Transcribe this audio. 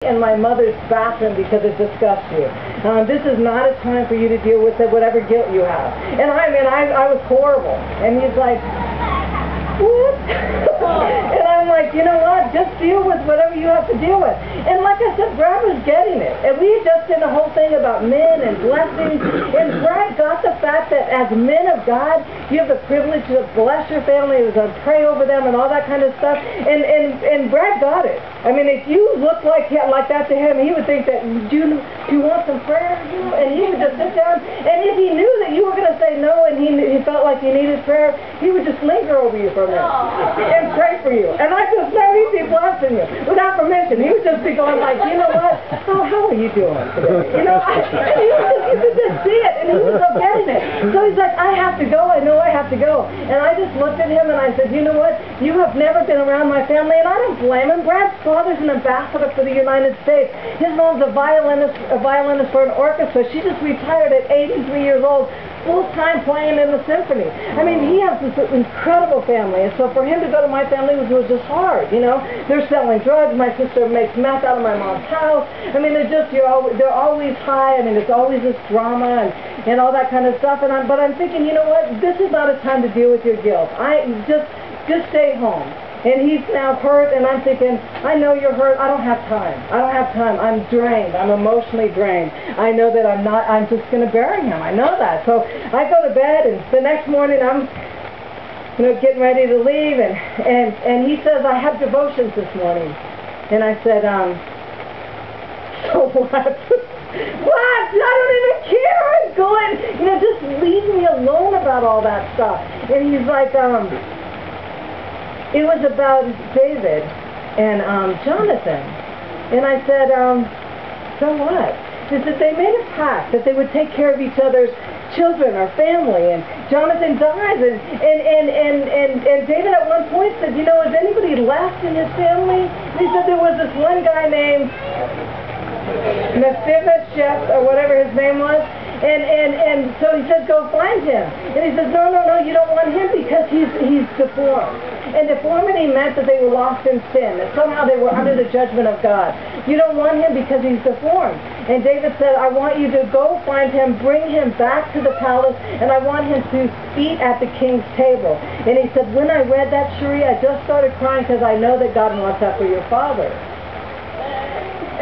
in my mother's bathroom because it disgusts you. This is not a time for you to deal with whatever guilt you have. And I was horrible. And he's like, what? And I'm like, you know what? Just deal with whatever you have to deal with. And like I said, Brad was getting it. And we had just done the whole thing about men and blessings. And Brad got the fact that as men of God, you have the privilege to bless your family, to pray over them and all that kind of stuff. And Brad got it. I mean, if you look like that to him, he would think that, do you want some prayer? And he would just sit down. And if he knew that you were going to say no and he felt like you needed prayer, he would just linger over you for a minute and pray for you. And I just know he'd be blessing you without permission. He would just be going like, you know what? How are you doing today? You know, you could just see it. And he was so getting it. So he's like, I have to go. I know I have to go. And I just looked at him and I said, you know what? You have never been around my family, and I don't blame him. Brad's father's an ambassador for the United States. His mom's a violinist for an orchestra. She just retired at 83 years old, full-time playing in the symphony. I mean, he has this incredible family, and so for him to go to my family was just hard, you know. They're selling drugs. My sister makes meth out of my mom's house. I mean, they're always high. I mean, it's always this drama and all that kind of stuff. But I'm thinking, you know what? This is not a time to deal with your guilt. Just stay home. And he's now hurt, and I'm thinking, I know you're hurt. I don't have time. I don't have time. I'm drained. I'm emotionally drained. I know that I'm just going to bury him. I know that. So I go to bed, and the next morning I'm, getting ready to leave, and he says, I have devotions this morning. And I said, so what? What? I don't even care. I'm going. Just leave me alone about all that stuff. And he's like, it was about David and Jonathan. And I said, so what? He said they made a pact that they would take care of each other's children or family, and Jonathan dies, and David at one point said, is anybody left in his family? And he said there was this one guy named Mephibosheth, or whatever his name was, and so he says, go find him. And he says, no, you don't want him because he's deformed. And deformity meant that they were lost in sin, that somehow they were under the judgment of God. You don't want him because he's deformed. And David said, I want you to go find him, bring him back to the palace, and I want him to eat at the king's table. And he said, when I read that, Cheri, I just started crying because I know that God wants that for your father.